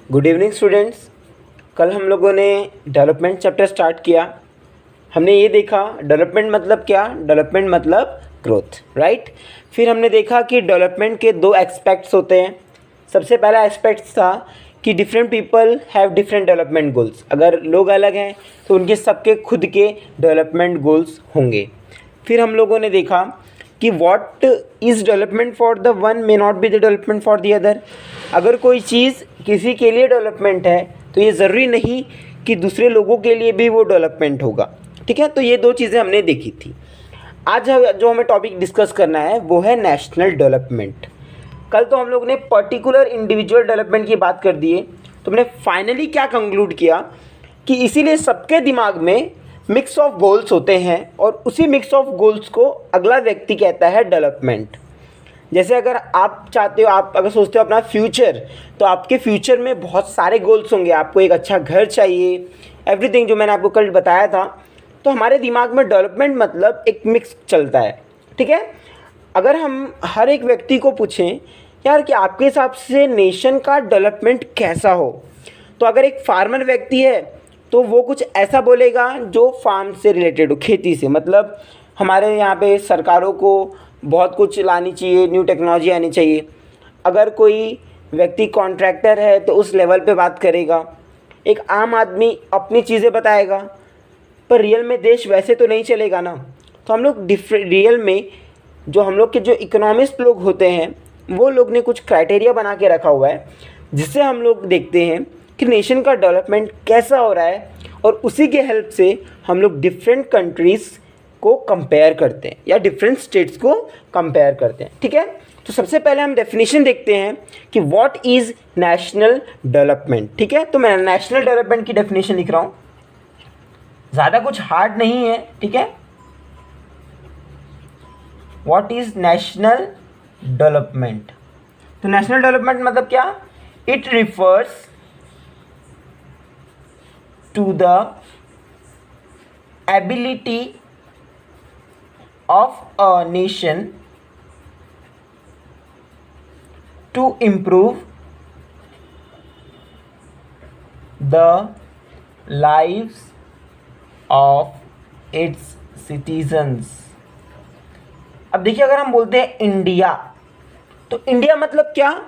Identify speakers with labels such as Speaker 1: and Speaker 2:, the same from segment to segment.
Speaker 1: Good evening students. कल हम लोगों ने डेवलपमेंट चैप्टर स्टार्ट किया। हमने ये देखा डेवलपमेंट मतलब क्या, डेवलपमेंट मतलब ग्रोथ, राइट। फिर हमने देखा कि डेवलपमेंट के दो एस्पेक्ट्स होते हैं। सबसे पहला एस्पेक्ट था कि different people have different development goals. अगर लोग अलग हैं तो उनके सबके खुद के डेवलपमेंट गोल्स होंगे। फिर हम लोगों ने देखा कि what is development for the one may not be the development for the other. अगर कोई चीज़ किसी के लिए डेवलपमेंट है तो ये ज़रूरी नहीं कि दूसरे लोगों के लिए भी वो डेवलपमेंट होगा, ठीक है। तो ये दो चीज़ें हमने देखी थी। आज जो हमें टॉपिक डिस्कस करना है वो है नेशनल डेवलपमेंट। कल तो हम लोग ने पर्टिकुलर इंडिविजुअल डेवलपमेंट की बात कर दी है, तो हमने फाइनली क्या कंक्लूड किया कि इसीलिए सबके दिमाग में मिक्स ऑफ गोल्स होते हैं और उसी मिक्स ऑफ गोल्स को अगला व्यक्ति कहता है डेवलपमेंट। जैसे अगर आप चाहते हो, आप अगर सोचते हो अपना फ्यूचर, तो आपके फ्यूचर में बहुत सारे गोल्स होंगे। आपको एक अच्छा घर चाहिए, एवरीथिंग जो मैंने आपको कल बताया था। तो हमारे दिमाग में डेवलपमेंट मतलब एक मिक्स चलता है, ठीक है। अगर हम हर एक व्यक्ति को पूछें यार कि आपके हिसाब से नेशन का डेवलपमेंट कैसा हो, तो अगर एक फार्मर व्यक्ति है तो वो कुछ ऐसा बोलेगा जो फार्म से रिलेटेड हो, खेती से। मतलब हमारे यहाँ पे सरकारों को बहुत कुछ लानी चाहिए, न्यू टेक्नोलॉजी आनी चाहिए। अगर कोई व्यक्ति कॉन्ट्रैक्टर है तो उस लेवल पे बात करेगा। एक आम आदमी अपनी चीज़ें बताएगा, पर रियल में देश वैसे तो नहीं चलेगा ना। तो हम लोग रियल में जो हम लोग के जो इकोनॉमिस्ट लोग होते हैं वो लोग ने कुछ क्राइटेरिया बना के रखा हुआ है, जिससे हम लोग देखते हैं कि नेशन का डेवलपमेंट कैसा हो रहा है, और उसी के हेल्प से हम लोग डिफरेंट कंट्रीज़ को कंपेयर करते हैं या डिफरेंट स्टेट्स को कंपेयर करते हैं, ठीक है। तो सबसे पहले हम डेफिनेशन देखते हैं कि व्हाट इज़ नेशनल डेवलपमेंट, ठीक है। तो मैं नेशनल डेवलपमेंट की डेफिनेशन लिख रहा हूँ, ज़्यादा कुछ हार्ड नहीं है, ठीक है। What is national development. तो नेशनल डेवलपमेंट मतलब क्या, it refers to the ability of a nation to improve the lives of its citizens। अब देखिए, अगर हम बोलते हैं इंडिया, तो इंडिया मतलब क्या।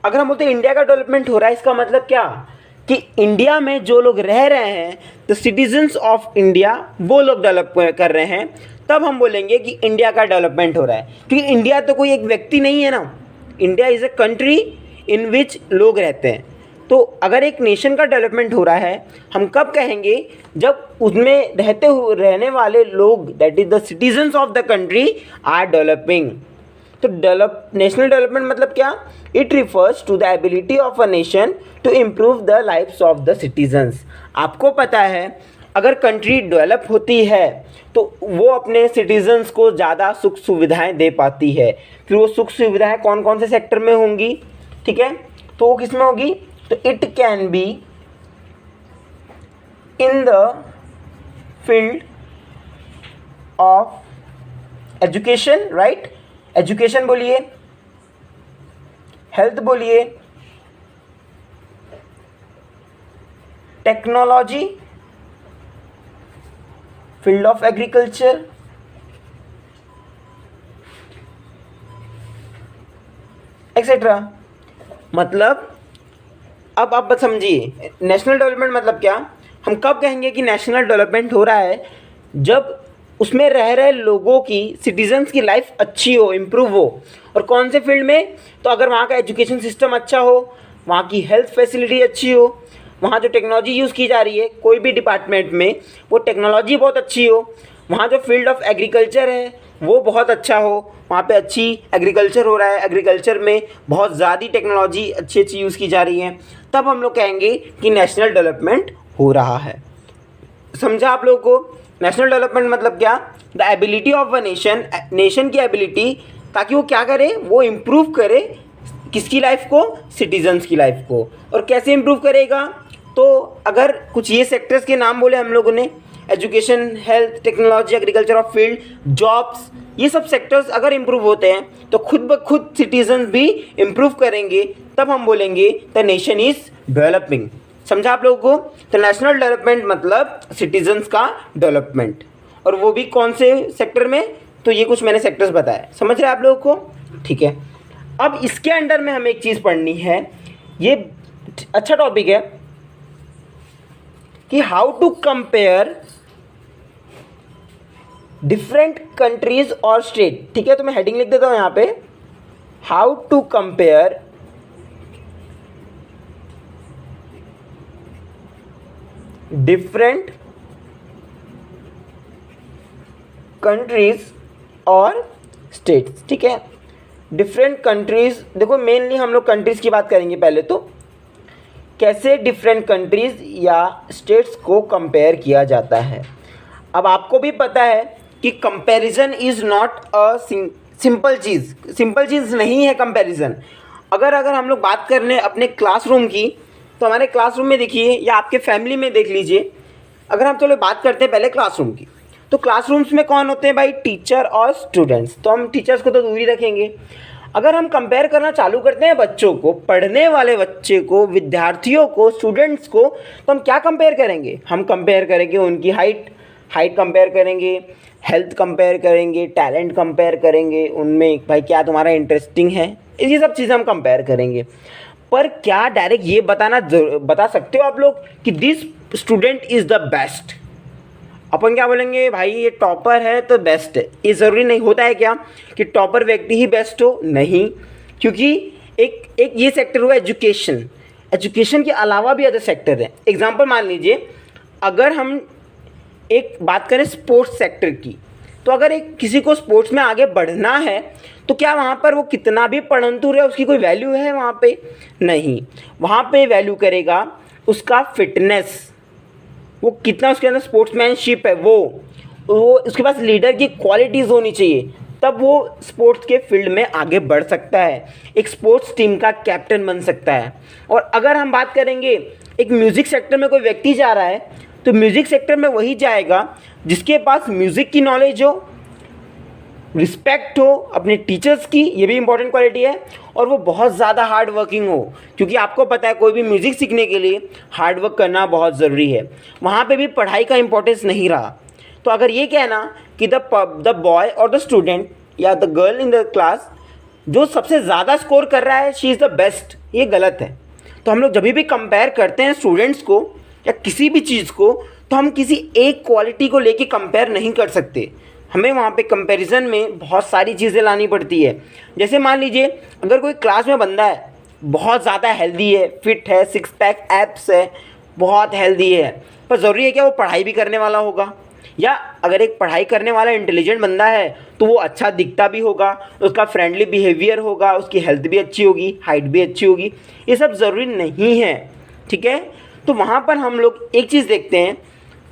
Speaker 1: अगर हम बोलते हैं इंडिया का डेवलपमेंट हो रहा है, इसका मतलब क्या कि इंडिया में जो लोग रह रहे हैं, द सिटीजन्स ऑफ इंडिया, वो लोग डेवलप कर रहे हैं, तब हम बोलेंगे कि इंडिया का डेवलपमेंट हो रहा है। क्योंकि इंडिया तो कोई एक व्यक्ति नहीं है ना, India is a country in which लोग रहते हैं। तो अगर एक नेशन का डेवलपमेंट हो रहा है, हम कब कहेंगे, जब उसमें रहने वाले लोग, that is the citizens of the country are developing. तो नेशनल डेवलपमेंट मतलब क्या, it refers to the ability of a nation to improve the lifes of the citizens. आपको पता है, अगर कंट्री डेवलप होती है तो वो अपने सिटीजन्स को ज़्यादा सुख सुविधाएं दे पाती है। फिर वो सुख सुविधाएं कौन कौन से सेक्टर में होंगी, ठीक है। तो वो किस में होगी, तो it can be in the field of education, right. Education बोलिए, हेल्थ बोलिए, technology, field of agriculture, etcetera. मतलब अब आप बस समझिए, नेशनल डेवलपमेंट मतलब क्या। हम कब कहेंगे कि नेशनल डेवलपमेंट हो रहा है, जब उसमें रह रहे लोगों की, सिटीजन्स की लाइफ अच्छी हो, इम्प्रूव हो। और कौन से फील्ड में, तो अगर वहाँ का एजुकेशन सिस्टम अच्छा हो, वहाँ की हेल्थ फैसिलिटी अच्छी हो, वहाँ जो टेक्नोलॉजी यूज़ की जा रही है कोई भी डिपार्टमेंट में, वो टेक्नोलॉजी बहुत अच्छी हो, वहाँ जो फील्ड ऑफ एग्रीकल्चर है वो बहुत अच्छा हो, वहाँ पे अच्छी एग्रीकल्चर हो रहा है, एग्रीकल्चर में बहुत ज़्यादा टेक्नोलॉजी अच्छी अच्छी यूज़ की जा रही है, तब हम लोग कहेंगे कि नेशनल डेवलपमेंट हो रहा है। समझा आप लोगों को। नेशनल डेवलपमेंट मतलब क्या, the ability of a nation, nation की एबिलिटी, ताकि वो क्या करे, वो इम्प्रूव करे किसकी लाइफ को, सिटीजन्स की लाइफ को। और कैसे इम्प्रूव करेगा, तो अगर कुछ ये सेक्टर्स के नाम बोले हम लोगों ने, education, health, technology, agriculture of field, jobs, ये सब सेक्टर्स अगर इम्प्रूव होते हैं तो खुद ब खुद सिटीजन भी इम्प्रूव करेंगे, तब हम बोलेंगे द नेशन इज डेवलपिंग। समझा आप लोगों को? तो नेशनल डेवलपमेंट मतलब सिटीजन्स का डेवलपमेंट, और वो भी कौन से सेक्टर में? तो ये कुछ मैंने सेक्टर्स बताए, समझ रहे हैं आप लोगों को? ठीक है, अब इसके अंडर में हमें एक चीज़ पढ़नी है, ये अच्छा टॉपिक है कि how to compare different countries और स्टेट। ठीक है, तो मैं हेडिंग लिख देता हूं यहां पे, how to compare different countries और स्टेट्स। ठीक है, डिफरेंट कंट्रीज, देखो मेनली हम लोग कंट्रीज की बात करेंगे पहले। तो कैसे डिफरेंट कंट्रीज या स्टेट्स को कंपेयर किया जाता है। अब आपको भी पता है कि comparison is not a simple चीज़ नहीं है कंपैरिजन। अगर हम लोग बात कर रहे हैं अपने क्लासरूम की, तो हमारे क्लासरूम में देखिए या आपके फैमिली में देख लीजिए, अगर हम चलो बात करते हैं पहले क्लासरूम की, तो क्लासरूम्स में कौन होते हैं भाई? टीचर और स्टूडेंट्स। तो हम टीचर्स को तो दूर ही रखेंगे। अगर हम कंपेयर करना चालू करते हैं बच्चों को, पढ़ने वाले बच्चे को, विद्यार्थियों को, स्टूडेंट्स को, तो हम क्या कंपेयर करेंगे? हम कंपेयर करेंगे उनकी हाइट कंपेयर करेंगे, हेल्थ कंपेयर करेंगे, टैलेंट कंपेयर करेंगे, उनमें भाई क्या तुम्हारा इंटरेस्टिंग है, ये सब चीज़ें हम कंपेयर करेंगे। पर क्या डायरेक्ट ये बता सकते हो आप लोग कि this student is the best? अपन क्या बोलेंगे? भाई ये टॉपर है तो बेस्ट है। ये ज़रूरी नहीं होता है क्या कि टॉपर व्यक्ति ही बेस्ट हो? नहीं, क्योंकि एक ये सेक्टर हुआ एजुकेशन के अलावा भी अदर सेक्टर है। एग्जाम्पल मान लीजिए, अगर हम एक बात करें स्पोर्ट्स सेक्टर की, तो अगर एक किसी को स्पोर्ट्स में आगे बढ़ना है, तो क्या वहाँ पर वो कितना भी पढ़ंतु रहे उसकी कोई वैल्यू है वहाँ पे? नहीं, वहाँ पे वैल्यू करेगा उसका फिटनेस, वो कितना उसके अंदर स्पोर्ट्समैनशिप है, वो उसके पास लीडर की क्वालिटीज़ होनी चाहिए, तब वो स्पोर्ट्स के फील्ड में आगे बढ़ सकता है, एक स्पोर्ट्स टीम का कैप्टन बन सकता है। और अगर हम बात करेंगे एक म्यूज़िक सेक्टर में कोई व्यक्ति जा रहा है, तो म्यूज़िक सेक्टर में वही जाएगा जिसके पास म्यूज़िक की नॉलेज हो, रिस्पेक्ट हो अपने टीचर्स की, ये भी इंपॉर्टेंट क्वालिटी है, और वो बहुत ज़्यादा हार्ड वर्किंग हो, क्योंकि आपको पता है कोई भी म्यूज़िक सीखने के लिए हार्ड वर्क करना बहुत ज़रूरी है। वहाँ पे भी पढ़ाई का इंपॉर्टेंस नहीं रहा। तो अगर ये कहना कि द बॉय और द स्टूडेंट या the girl in the class जो सबसे ज़्यादा स्कोर कर रहा है, शी इज़ द बेस्ट, ये गलत है। तो हम लोग जब भी कंपेयर करते हैं स्टूडेंट्स को या किसी भी चीज़ को, तो हम किसी एक क्वालिटी को लेके कंपेयर नहीं कर सकते। हमें वहाँ पे कंपैरिजन में बहुत सारी चीज़ें लानी पड़ती है। जैसे मान लीजिए अगर कोई क्लास में बंदा है, बहुत ज़्यादा हेल्दी है, फिट है, 6 पैक एब्स है, बहुत हेल्दी है, पर ज़रूरी है क्या वो पढ़ाई भी करने वाला होगा? या अगर एक पढ़ाई करने वाला इंटेलिजेंट बंदा है तो वो अच्छा दिखता भी होगा, उसका फ्रेंडली बिहेवियर होगा, उसकी हेल्थ भी अच्छी होगी, हाइट भी अच्छी होगी, ये सब ज़रूरी नहीं है। ठीक है, तो वहाँ पर हम लोग एक चीज़ देखते हैं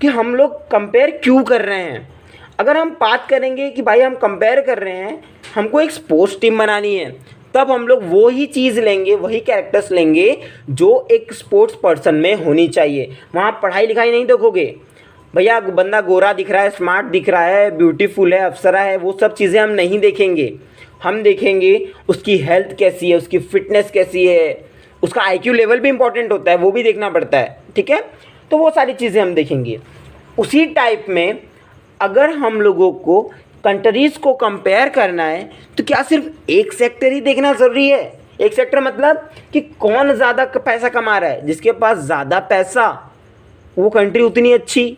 Speaker 1: कि हम लोग कंपेयर क्यों कर रहे हैं। अगर हम बात करेंगे कि भाई हम कंपेयर कर रहे हैं, हमको एक स्पोर्ट्स टीम बनानी है, तब हम लोग वो ही चीज़ लेंगे, वही कैरेक्टर्स लेंगे जो एक स्पोर्ट्स पर्सन में होनी चाहिए। वहाँ पढ़ाई लिखाई नहीं देखोगे, भैया बंदा गोरा दिख रहा है, स्मार्ट दिख रहा है, ब्यूटीफुल है, अप्सरा है, वो सब चीज़ें हम नहीं देखेंगे। हम देखेंगे उसकी हेल्थ कैसी है, उसकी फिटनेस कैसी है, उसका आईक्यू लेवल भी इंपॉर्टेंट होता है, वो भी देखना पड़ता है। ठीक है, तो वो सारी चीज़ें हम देखेंगे। उसी टाइप में अगर हम लोगों को कंट्रीज़ को कंपेयर करना है, तो क्या सिर्फ एक सेक्टर ही देखना ज़रूरी है? एक सेक्टर मतलब कि कौन ज़्यादा पैसा कमा रहा है, जिसके पास ज़्यादा पैसा वो कंट्री उतनी अच्छी।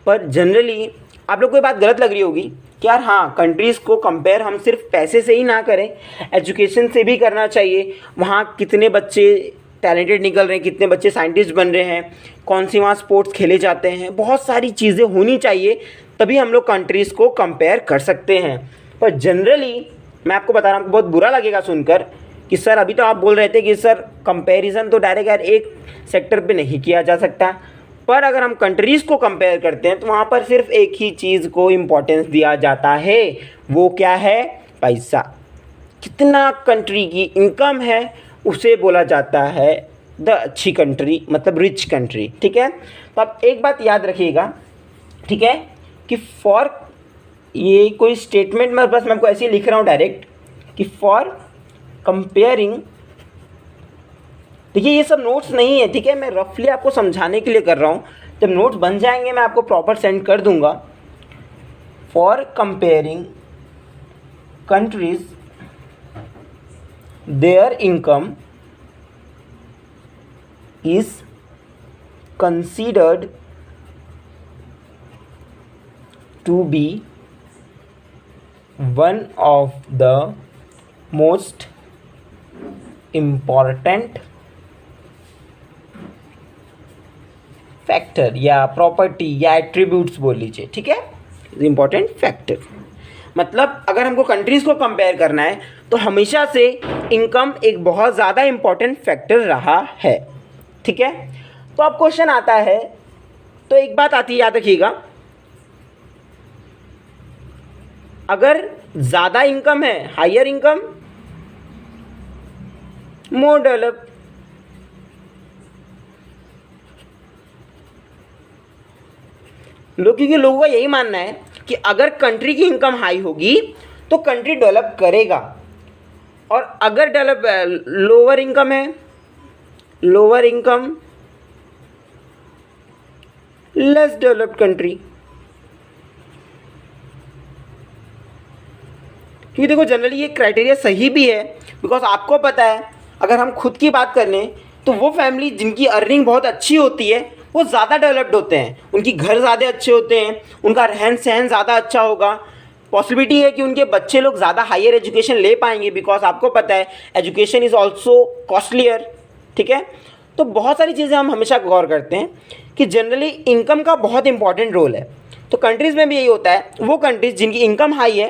Speaker 1: पर जनरली आप लोग को ये बात गलत लग रही होगी कि यार हाँ, कंट्रीज़ को कंपेयर हम सिर्फ पैसे से ही ना करें, एजुकेशन से भी करना चाहिए। वहाँ कितने बच्चे टैलेंटेड निकल रहे हैं, कितने बच्चे साइंटिस्ट बन रहे हैं, कौन सी वहाँ स्पोर्ट्स खेले जाते हैं, बहुत सारी चीज़ें होनी चाहिए, तभी हम लोग कंट्रीज़ को कंपेयर कर सकते हैं। पर जनरली मैं आपको बता रहा हूँ, बहुत बुरा लगेगा सुनकर कि सर अभी तो आप बोल रहे थे कि सर कंपैरिजन तो डायरेक्ट यार एक सेक्टर पे नहीं किया जा सकता, पर अगर हम कंट्रीज़ को कंपेयर करते हैं तो वहाँ पर सिर्फ एक ही चीज़ को इम्पोर्टेंस दिया जाता है, वो क्या है? पैसा। कितना कंट्री की इनकम है उसे बोला जाता है द अच्छी कंट्री, मतलब रिच कंट्री। ठीक है, तो आप एक बात याद रखिएगा, ठीक है, कि फॉर, ये कोई स्टेटमेंट में बस मैं आपको ऐसे ही लिख रहा हूँ डायरेक्ट, कि फॉर कंपेयरिंग देखिए ये सब नोट्स नहीं है, ठीक है, मैं रफली आपको समझाने के लिए कर रहा हूँ। जब नोट्स बन जाएंगे मैं आपको प्रॉपर सेंड कर दूंगा। For comparing countries their income is considered to be one of the most important factor या प्रॉपर्टी या एट्रीब्यूट्स बोल लीजिए, ठीक है, इम्पॉर्टेंट फैक्टर। मतलब अगर हमको कंट्रीज़ को कंपेयर करना है तो हमेशा से इनकम एक बहुत ज़्यादा इम्पॉर्टेंट फैक्टर रहा है, ठीक है। तो अब क्वेश्चन आता है, तो एक बात आती है, याद रखिएगा, अगर ज़्यादा इनकम है, हायर इनकम मोर डेवलप, क्योंकि लोगों का यही मानना है कि अगर कंट्री की इनकम हाई होगी तो कंट्री डेवलप करेगा, और अगर डेवलप लोअर इनकम है, lower income less developed country. क्योंकि देखो जनरली ये क्राइटेरिया सही भी है, बिकॉज आपको पता है अगर हम खुद की बात कर लें तो वो फैमिली जिनकी अर्निंग बहुत अच्छी होती है वो ज़्यादा डेवलप्ड होते हैं, उनकी घर ज़्यादा अच्छे होते हैं, उनका रहन सहन ज़्यादा अच्छा होगा, पॉसिबिलिटी है कि उनके बच्चे लोग ज़्यादा हायर एजुकेशन ले पाएंगे, बिकॉज आपको पता है एजुकेशन इज़ ऑल्सो कॉस्टलियर, ठीक है। तो बहुत सारी चीज़ें हम हमेशा गौर करते हैं कि जनरली इनकम का बहुत इंपॉर्टेंट रोल है। तो कंट्रीज़ में भी यही होता है, वो कंट्रीज़ जिनकी इनकम हाई है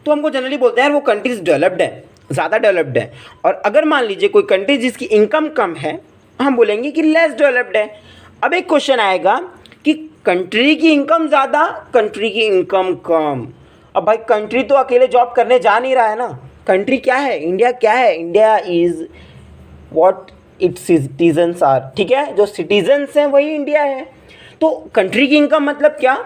Speaker 1: तो हमको जनरली बोलते हैं वो कंट्रीज़ डेवलप्ड है, ज़्यादा डेवलप्ड है, और अगर मान लीजिए कोई कंट्री जिसकी इनकम कम है हम बोलेंगे कि लेस डेवलप्ड है। अब एक क्वेश्चन आएगा कि कंट्री की इनकम ज़्यादा, कंट्री की इनकम कम। अब भाई कंट्री तो अकेले जॉब करने जा नहीं रहा है ना, कंट्री क्या है, इंडिया क्या है, India is what its citizens are, ठीक है, जो सिटीजन्स हैं वही इंडिया है। तो कंट्री की इनकम मतलब क्या,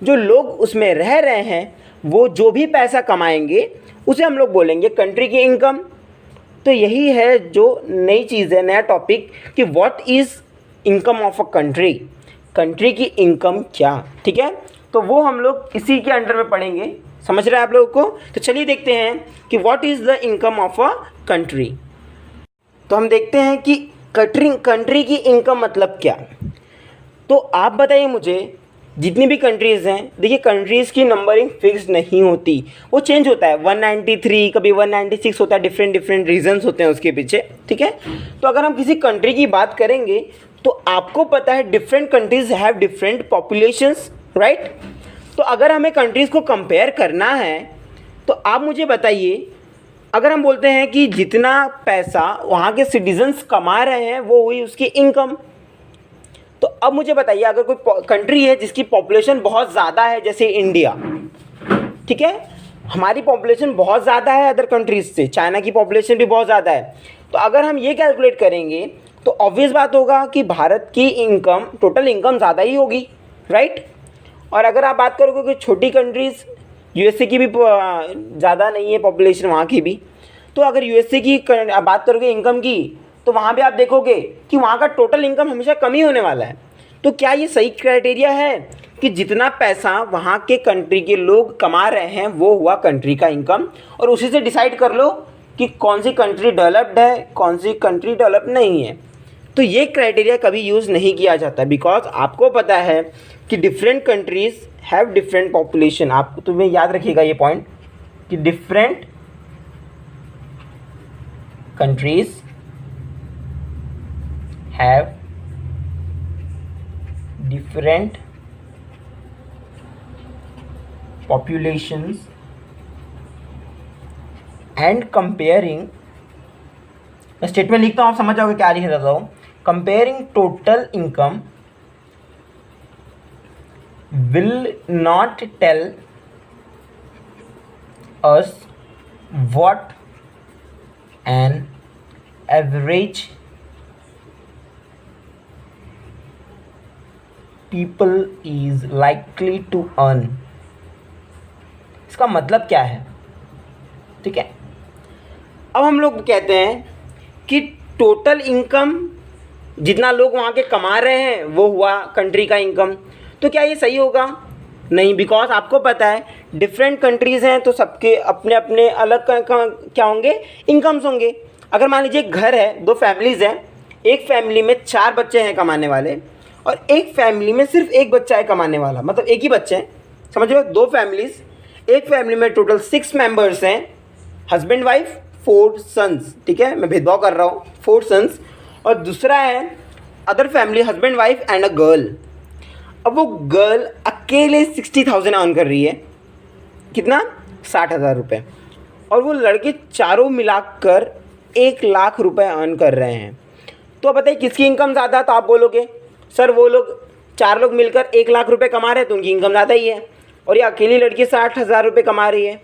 Speaker 1: जो लोग उसमें रह रहे हैं वो जो भी पैसा कमाएंगे उसे हम लोग बोलेंगे कंट्री की इनकम। तो यही है जो नई चीज़ है, नया टॉपिक कि what is income of a country, country की इनकम क्या, ठीक है। तो वो हम लोग इसी के अंडर में पढ़ेंगे, समझ रहे हैं आप लोगों को। तो चलिए देखते हैं कि what is the income of a country. तो हम देखते हैं कि कंट्री की इनकम मतलब क्या। तो आप बताइए मुझे, जितनी भी कंट्रीज़ हैं, देखिए कंट्रीज़ की नंबरिंग फिक्स नहीं होती, वो चेंज होता है, 193 कभी 196 होता है, डिफरेंट रीजंस होते हैं उसके पीछे, ठीक है। तो अगर हम किसी कंट्री की बात करेंगे तो आपको पता है different countries have different populations, right. तो अगर हमें कंट्रीज़ को कंपेयर करना है तो आप मुझे बताइए, अगर हम बोलते हैं कि जितना पैसा वहाँ के सिटीजन्स कमा रहे हैं वो हुई उसकी इनकम, तो अब मुझे बताइए अगर कोई कंट्री है जिसकी पॉपुलेशन बहुत ज़्यादा है, जैसे इंडिया, ठीक है, हमारी पॉपुलेशन बहुत ज़्यादा है अदर कंट्रीज़ से, चाइना की पॉपुलेशन भी बहुत ज़्यादा है, तो अगर हम ये कैलकुलेट करेंगे तो ऑब्वियस बात होगा कि भारत की इनकम, टोटल इनकम ज़्यादा ही होगी, राइट। और अगर आप बात करोगे कि छोटी कंट्रीज़, यूएसए की भी ज़्यादा नहीं है पॉपुलेशन वहाँ की भी, तो अगर यूएसए की बात करोगे इनकम की तो वहाँ भी आप देखोगे कि वहाँ का टोटल इनकम हमेशा कम ही होने वाला है। तो क्या ये सही क्राइटेरिया है कि जितना पैसा वहाँ के कंट्री के लोग कमा रहे हैं वो हुआ कंट्री का इनकम, और उसी से डिसाइड कर लो कि कौन सी कंट्री डेवलप्ड है, कौन सी कंट्री डेवलप नहीं है। तो ये क्राइटेरिया कभी यूज़ नहीं किया जाता, बिकॉज आपको पता है कि different countries have different population. आप तुम्हें याद रखिएगा ये पॉइंट कि different countries have different populations and comparing, मैं स्टेटमेंट लिखता हूँ, आप समझ जाओगे क्या लिख रहा हूँ। Comparing total income will not tell us what an average people is likely to earn। इसका मतलब क्या है, ठीक है। अब हम लोग कहते हैं कि टोटल इनकम जितना लोग वहाँ के कमा रहे हैं वो हुआ कंट्री का इनकम। तो क्या ये सही होगा? नहीं, बिकॉज आपको पता है डिफरेंट कंट्रीज़ हैं तो सबके अपने अपने अलग क्या होंगे, इनकम्स होंगे। अगर मान लीजिए एक घर है, दो फैमिलीज़ हैं, एक फैमिली में 4 बच्चे हैं कमाने वाले और एक फैमिली में सिर्फ एक बच्चा है कमाने वाला, मतलब एक ही बच्चे हैं, समझ रहे हो, 2 फैमिलीज़। एक फैमिली में टोटल 6 मेंबर्स हैं, हस्बैंड वाइफ 4 सन्स, ठीक है, मैं भेदभाव कर रहा हूँ, 4 सन्स। और दूसरा है other family, husband wife and a girl. अब वो गर्ल अकेले 60,000 अर्न कर रही है, कितना, 60,000 रुपये, और वो लड़के चारों मिलाकर 1 लाख रुपए अर्न कर रहे हैं। तो बताइए किसकी इनकम ज़्यादा? तो आप बोलोगे सर वो लोग 4 लोग मिलकर 1 लाख रुपए कमा रहे हैं तो उनकी इनकम ज़्यादा ही है, और ये अकेली लड़की 60,000 रुपये कमा रही है।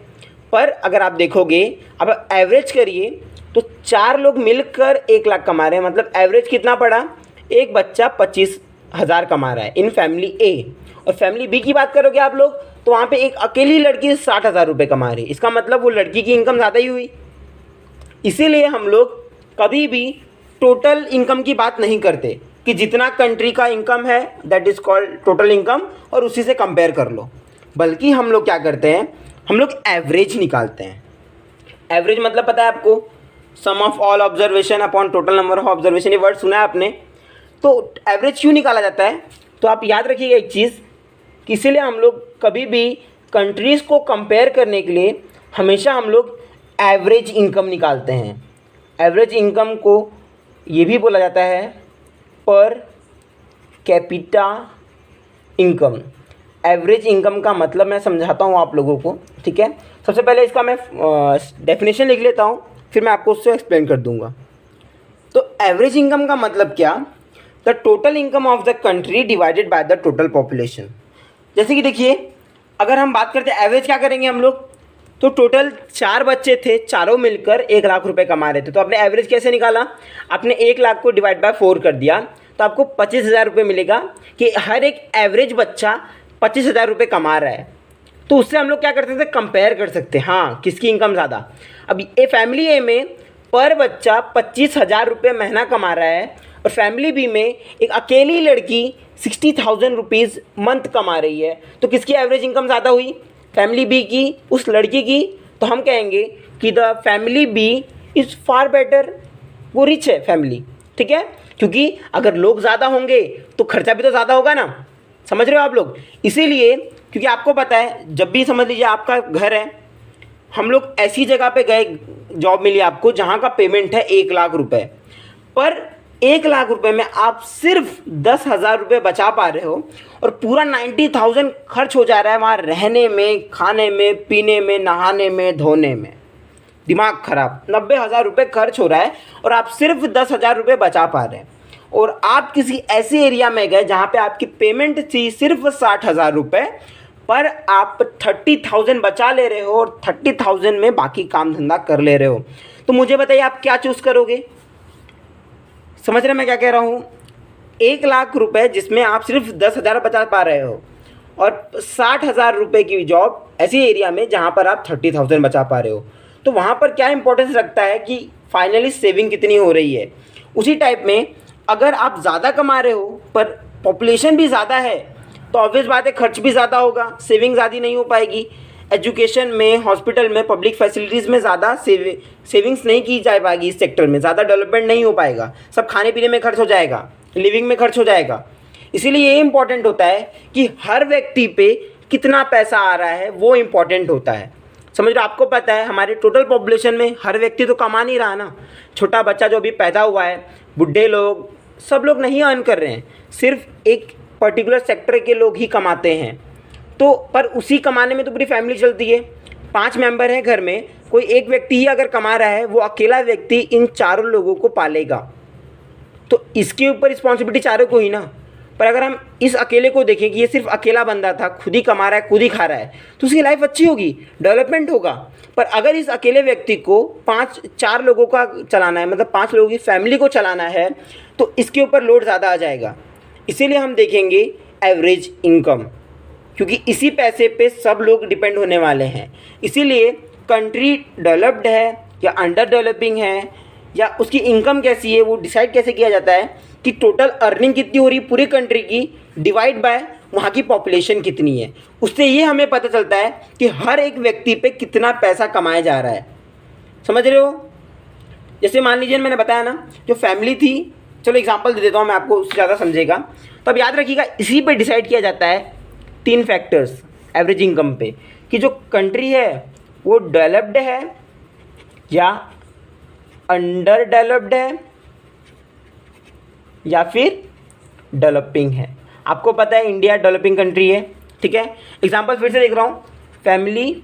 Speaker 1: पर अगर आप देखोगे, अब एवरेज करिए तो 4 लोग मिलकर 1 लाख कमा रहे हैं, मतलब एवरेज कितना पड़ा, एक बच्चा 25,000 कमा रहा है इन फैमिली ए। और फैमिली बी की बात करोगे आप लोग तो वहाँ पे एक अकेली लड़की 60,000 रुपये कमा रही है, इसका मतलब वो लड़की की इनकम ज़्यादा ही हुई। इसीलिए हम लोग कभी भी टोटल इनकम की बात नहीं करते कि जितना कंट्री का इनकम है that is called total income और उसी से कंपेयर कर लो, बल्कि हम लोग क्या करते हैं, हम लोग एवरेज निकालते हैं। एवरेज मतलब पता है आपको, sum of all observation upon total number of observation, ये वर्ड सुना है आपने। तो एवरेज क्यों निकाला जाता है? तो आप याद रखिएगा एक चीज़ कि इसीलिए हम लोग कभी भी कंट्रीज़ को कंपेयर करने के लिए हमेशा हम लोग एवरेज इनकम निकालते हैं। एवरेज इनकम को ये भी बोला जाता है per capita income. Average income का मतलब मैं समझाता हूँ आप लोगों को, ठीक है। सबसे पहले इसका मैं डेफिनेशन लिख लेता हूँ, फिर मैं आपको उससे एक्सप्लेन कर दूँगा। तो एवरेज इनकम का मतलब क्या, the total income of the country divided by the total population. जैसे कि देखिए अगर हम बात करते हैं एवरेज, क्या करेंगे हम लोग, तो टोटल 4 बच्चे थे, चारों मिलकर 1 लाख रुपए कमा रहे थे, तो आपने एवरेज कैसे निकाला, आपने 1 लाख को डिवाइड बाय 4 कर दिया तो आपको 25,000 रुपये मिलेगा कि हर एक एवरेज बच्चा 25,000 रुपये कमा रहा है। तो उससे हम लोग क्या कर सकते हैं, कंपेयर कर सकते हैं, हाँ किसकी इनकम ज़्यादा। अब ए फैमिली ए में पर बच्चा 25,000 रुपये महीना कमा रहा है और फैमिली बी में एक अकेली लड़की 60,000 रुपीज़ मंथ कमा रही है, तो किसकी एवरेज इनकम ज़्यादा हुई, फैमिली बी की, उस लड़की की। तो हम कहेंगे कि the family B is far better, वो रिच है फैमिली, ठीक है, क्योंकि अगर लोग ज़्यादा होंगे तो खर्चा भी तो ज़्यादा होगा ना, समझ रहे हो आप लोग। इसीलिए क्योंकि आपको पता है जब भी समझ लीजिए आपका घर है, हम लोग ऐसी जगह पे गए, जॉब मिली आपको जहाँ का पेमेंट है 1 लाख रुपए, पर 1 लाख रुपए में आप सिर्फ 10,000 रुपये बचा पा रहे हो और पूरा 90,000 खर्च हो जा रहा है वहाँ रहने में, खाने में, पीने में, नहाने में, धोने में, दिमाग खराब, 90,000 रुपये खर्च हो रहा है और आप सिर्फ 10,000 रुपये बचा पा रहे हैं। और आप किसी ऐसे एरिया में गए जहाँ पे आपकी पेमेंट थी सिर्फ 60,000 रुपये, पर आप 30,000 बचा ले रहे हो और 30,000 में बाकी काम धंधा कर ले रहे हो। तो मुझे बताइए आप क्या चूज़ करोगे, समझ रहे मैं क्या कह रहा हूँ। 1 लाख रुपए जिसमें आप सिर्फ 10,000 बचा पा रहे हो और 60,000 रुपये की जॉब ऐसी एरिया में जहाँ पर आप 30,000 बचा पा रहे हो, तो वहाँ पर क्या इंपॉर्टेंस रखता है कि फाइनली सेविंग कितनी हो रही है। उसी टाइप में अगर आप ज़्यादा कमा रहे हो पर पॉपुलेशन भी ज़्यादा है तो ऑब्वियस बात है खर्च भी ज़्यादा होगा, सेविंग ज़्यादा नहीं हो पाएगी। एजुकेशन में, हॉस्पिटल में, पब्लिक फैसिलिटीज़ में ज़्यादा सेविंग्स नहीं की जा पाएगी, इस सेक्टर में ज़्यादा डेवलपमेंट नहीं हो पाएगा, सब खाने पीने में खर्च हो जाएगा, लिविंग में खर्च हो जाएगा। इसीलिए ये इम्पॉर्टेंट होता है कि हर व्यक्ति पे कितना पैसा आ रहा है, वो इम्पॉर्टेंट होता है। समझ लो, आपको पता है हमारे टोटल पॉपुलेशन में हर व्यक्ति तो कमा नहीं रहा ना, छोटा बच्चा जो अभी पैदा हुआ है, बुढ़े लोग, सब लोग नहीं अर्न कर रहे हैं, सिर्फ एक पर्टिकुलर सेक्टर के लोग ही कमाते हैं। तो पर उसी कमाने में तो पूरी फैमिली चलती है, 5 मेंबर हैं घर में, कोई एक व्यक्ति ही अगर कमा रहा है, वो अकेला व्यक्ति इन चारों लोगों को पालेगा, तो इसके ऊपर रिस्पॉन्सिबिलिटी चारों को ही ना। पर अगर हम इस अकेले को देखें कि ये सिर्फ अकेला बंदा था, खुद ही कमा रहा है, खुद ही खा रहा है, तो उसकी लाइफ अच्छी होगी, डेवलपमेंट होगा। पर अगर इस अकेले व्यक्ति को 4 लोगों का चलाना है, मतलब 5 लोगों की फैमिली को चलाना है, तो इसके ऊपर लोड ज़्यादा आ जाएगा। इसीलिए हम देखेंगे एवरेज इनकम, क्योंकि इसी पैसे पे सब लोग डिपेंड होने वाले हैं। इसीलिए कंट्री डेवलप्ड है या अंडर डेवलपिंग है, या उसकी इनकम कैसी है वो डिसाइड कैसे किया जाता है कि टोटल अर्निंग कितनी हो रही है पूरी कंट्री की डिवाइड बाय वहाँ की पॉपुलेशन कितनी है। उससे ये हमें पता चलता है कि हर एक व्यक्ति पे कितना पैसा कमाया जा रहा है। समझ रहे हो? जैसे मान लीजिए मैंने बताया ना, जो फैमिली थी, चलो एग्जांपल दे देता हूँ मैं आपको, उससे ज़्यादा समझेगा। तो अब याद रखिएगा, इसी पे डिसाइड किया जाता है 3 फैक्टर्स एवरेज इनकम पे, कि जो कंट्री है वो डेवलप्ड है या अंडर डेवलप्ड है या फिर डेवलपिंग है। आपको पता है इंडिया डेवलपिंग कंट्री है, ठीक है। एग्जांपल फिर से देख रहा हूँ, फैमिली,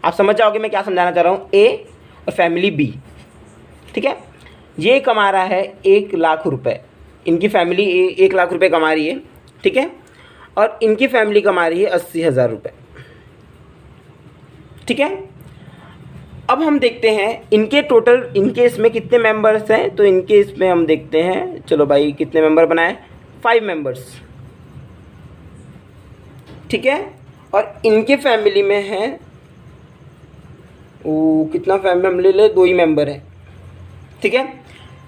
Speaker 1: आप समझ जाओगे मैं क्या समझाना चाह रहा हूँ। ए और फैमिली बी, ठीक है। ये कमा रहा है 1 लाख रुपए, इनकी फैमिली 1 लाख रुपए कमा रही है, ठीक है, और इनकी फैमिली कमा रही है 80,000 रुपये, ठीक है। अब हम देखते हैं इनके टोटल, इनके इसमें कितने मेंबर्स हैं। तो इनके इसमें हम देखते हैं, चलो भाई कितने मेंबर बनाए, 5 मेंबर्स, ठीक है। और इनके फैमिली में है कितना फैमिली, हम ले ले 2 ही मेंबर है, ठीक है।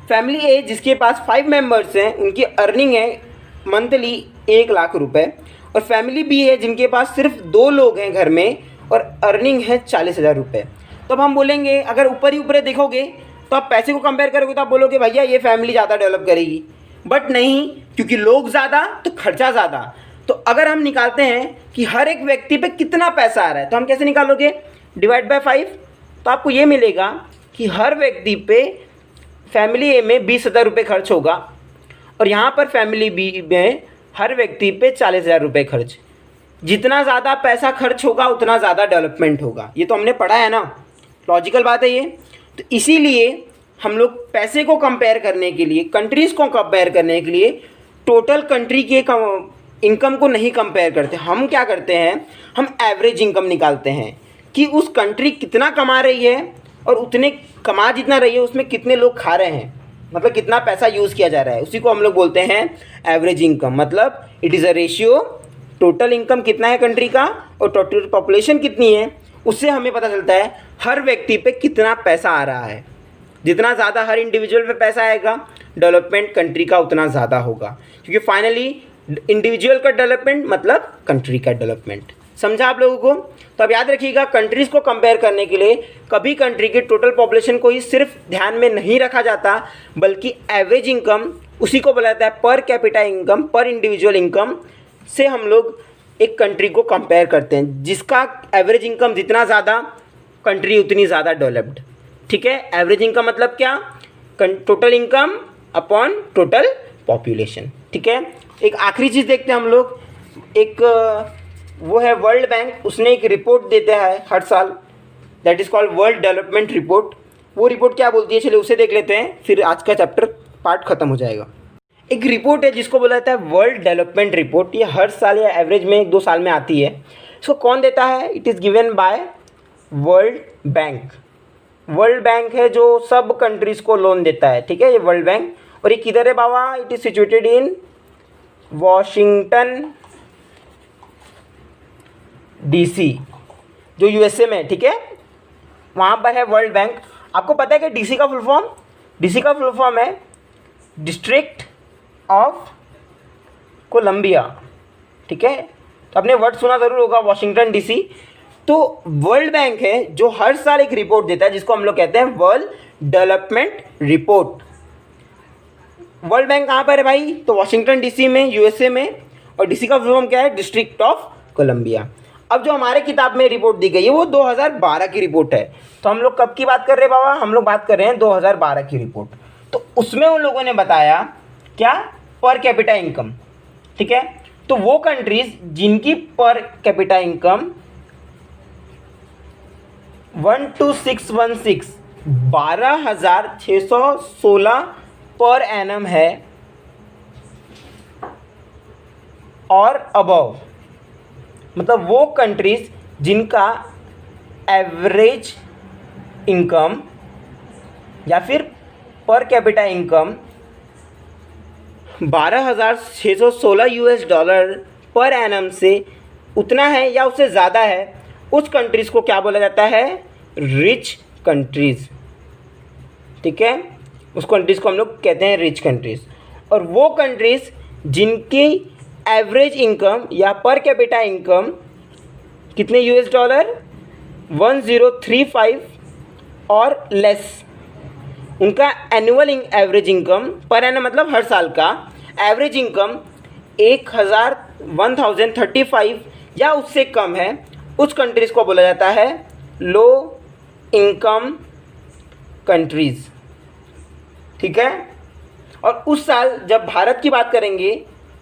Speaker 1: फैमिली ए जिसके पास 5 मेंबर्स हैं, उनकी अर्निंग है मंथली 1 लाख रुपए, और फैमिली बी है जिनके पास सिर्फ 2 लोग हैं घर में और अर्निंग है 40,000 रुपये। तो अब हम बोलेंगे, अगर ऊपर ही ऊपर देखोगे तो आप पैसे को कंपेयर करोगे तो आप बोलोगे भैया ये फैमिली ज़्यादा डेवलप करेगी, बट नहीं, क्योंकि लोग ज़्यादा तो खर्चा ज़्यादा। तो अगर हम निकालते हैं कि हर एक व्यक्ति पे कितना पैसा आ रहा है, तो हम कैसे निकालोगे, डिवाइड बाय 5। तो आपको ये मिलेगा कि हर व्यक्ति पे फैमिली ए में 20,000 रुपये खर्च होगा, और यहाँ पर फैमिली बी में हर व्यक्ति पे 40,000 रुपये खर्च। जितना ज़्यादा पैसा खर्च होगा उतना ज़्यादा डेवलपमेंट होगा, ये तो हमने पढ़ा है ना, लॉजिकल बात है ये। तो इसीलिए हम लोग पैसे को कंपेयर करने के लिए, कंट्रीज़ को कंपेयर करने के लिए टोटल कंट्री के इनकम को नहीं कंपेयर करते। हम क्या करते हैं, हम एवरेज इनकम निकालते हैं कि उस कंट्री कितना कमा रही है और उतने कमा जितना रही है उसमें कितने लोग खा रहे हैं, मतलब कितना पैसा यूज़ किया जा रहा है, उसी को हम लोग बोलते हैं एवरेज इनकम। मतलब it is a ratio, total income कितना है कंट्री का और टोटल पॉपुलेशन कितनी है, उससे हमें पता चलता है हर व्यक्ति पे कितना पैसा आ रहा है। जितना ज़्यादा हर इंडिविजुअल पे पैसा आएगा, डेवलपमेंट कंट्री का उतना ज़्यादा होगा, क्योंकि फाइनली इंडिविजुअल का डेवलपमेंट मतलब कंट्री का डेवलपमेंट। समझा आप लोगों को? तो अब याद रखिएगा, कंट्रीज़ को कंपेयर करने के लिए कभी कंट्री की टोटल पॉपुलेशन को ही सिर्फ ध्यान में नहीं रखा जाता, बल्कि एवरेज इनकम, उसी को बोला जाता है पर कैपिटा इनकम, पर इंडिविजुअल इनकम से हम लोग एक कंट्री को कंपेयर करते हैं। जिसका एवरेज इनकम जितना ज़्यादा, कंट्री उतनी ज़्यादा डेवलप्ड, ठीक है। एवरेज इनकम मतलब क्या, total income upon total population, ठीक है। एक आखिरी चीज़ देखते हैं हम लोग, एक वो है वर्ल्ड बैंक, उसने एक रिपोर्ट देता है हर साल, that is called world development report. वो रिपोर्ट क्या बोलती है, चलिए उसे देख लेते हैं, फिर आज का चैप्टर पार्ट खत्म हो जाएगा। एक रिपोर्ट है जिसको बोला जाता है वर्ल्ड डेवलपमेंट रिपोर्ट। ये हर साल या एवरेज में 1-2 साल में आती है। इसको कौन देता है, it is given by world bank. World bank है जो सब कंट्रीज़ को लोन देता है, ठीक है, ये वर्ल्ड बैंक। और ये किधर है बाबा, it is situated in Washington DC, जो USA में, ठीक है, वहाँ पर है वर्ल्ड बैंक। आपको पता है कि DC का फुल फॉर्म, DC का फुल फॉर्म है डिस्ट्रिक्ट ऑफ कोलंबिया, ठीक है। तो आपने वर्ड सुना ज़रूर होगा, वॉशिंगटन DC। तो वर्ल्ड बैंक है जो हर साल एक रिपोर्ट देता है जिसको हम लोग कहते हैं world development report. World bank कहाँ पर है भाई, तो वॉशिंगटन DC में, USA में, और DC का फुल फॉर्म क्या है, डिस्ट्रिक्ट ऑफ कोलंबिया। अब जो हमारे किताब में रिपोर्ट दी गई है वो 2012 की रिपोर्ट है। तो हम लोग कब की बात कर रहे हैं बाबा, हम लोग बात कर रहे हैं 2012 की रिपोर्ट। तो उसमें उन लोगों ने बताया क्या, पर कैपिटा इनकम, ठीक है। तो वो कंट्रीज जिनकी per capita income 12616 12,616 per annum है और अबव, मतलब वो कंट्रीज जिनका एवरेज इनकम या फिर per capita income 12,616 $US per annum से उतना है या उससे ज़्यादा है, उस कंट्रीज़ को क्या बोला जाता है, रिच कंट्रीज़, ठीक है, उस कंट्रीज़ को हम लोग कहते हैं रिच कंट्रीज़। और वो कंट्रीज़ जिनकी एवरेज इनकम या पर कैपिटा इनकम कितने $, 1035 और लेस, उनका annual average income per annum मतलब हर साल का एवरेज इनकम 1035 या उससे कम है, उस कंट्रीज़ को बोला जाता है लो इनकम कंट्रीज़। ठीक है, और उस साल जब भारत की बात करेंगे,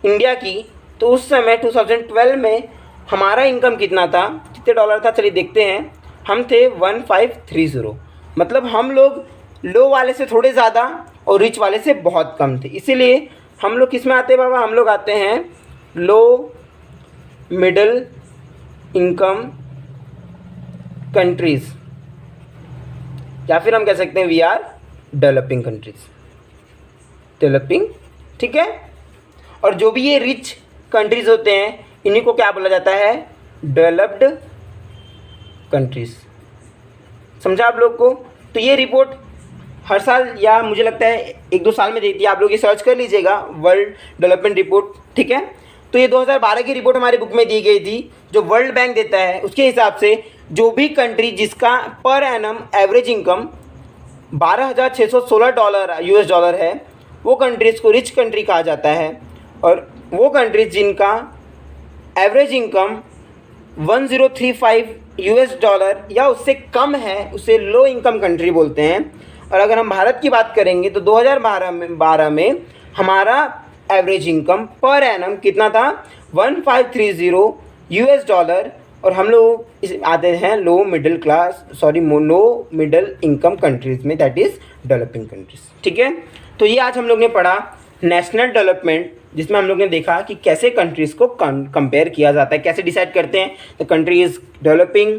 Speaker 1: इंडिया की, तो उस समय 2012 में हमारा इनकम कितना था, कितने डॉलर था, चलिए देखते हैं। हम थे 1530, मतलब हम लोग लो वाले से थोड़े ज़्यादा और रिच वाले से बहुत कम थे। इसीलिए हम लोग किस में आते हैं बाबा, हम लोग आते हैं लो मिडिल इनकम कंट्रीज़, या फिर हम कह सकते हैं we are developing countries, developing. ठीक है, और जो भी ये रिच कंट्रीज़ होते हैं इन्हीं को क्या बोला जाता है, डेवलप्ड कंट्रीज़। समझा आप लोग को। तो ये रिपोर्ट हर साल या मुझे लगता है 1-2 साल में देती है, आप लोग ये सर्च कर लीजिएगा, वर्ल्ड डेवलपमेंट रिपोर्ट। ठीक है, तो ये 2012 की रिपोर्ट हमारी बुक में दी गई थी, जो वर्ल्ड बैंक देता है। उसके हिसाब से जो भी कंट्री जिसका पर एनम एवरेज इनकम $12,616 $, है, वो कंट्रीज़ को रिच कंट्री कहा जाता है। और वो कंट्रीज़ जिनका एवरेज इनकम 1035 $, या उससे कम है, उसे लो इनकम कंट्री बोलते हैं। और अगर हम भारत की बात करेंगे तो 2012 में हमारा एवरेज इनकम पर एनम कितना था, 1530 $, और हम लोग आते हैं लो मिडिल इनकम कंट्रीज़ में, दैट इज़ डेवलपिंग कंट्रीज़। ठीक है, तो ये आज हम लोग ने पढ़ा नेशनल डेवलपमेंट, जिसमें हम लोग ने देखा कि कैसे कंट्रीज़ को कंपेयर किया जाता है, कैसे डिसाइड करते हैं the country is developing,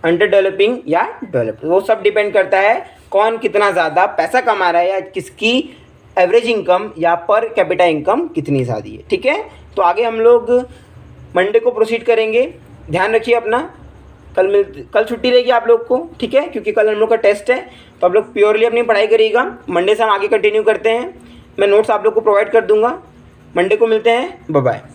Speaker 1: under developing या डेवलप्ड। वो सब डिपेंड करता है कौन कितना ज़्यादा पैसा कमा रहा है, या किसकी एवरेज इनकम या पर कैपिटा इनकम कितनी ज़्यादा है। ठीक है, तो आगे हम लोग मंडे को प्रोसीड करेंगे। ध्यान रखिए अपना, कल छुट्टी रहेगी आप लोग को। ठीक है, क्योंकि कल हम लोग का टेस्ट है, तो आप लोग प्योरली अपनी पढ़ाई करिएगा। मंडे से हम आगे कंटिन्यू करते हैं, मैं नोट्स आप लोग को प्रोवाइड कर दूंगा। मंडे को मिलते हैं, बाय बाय।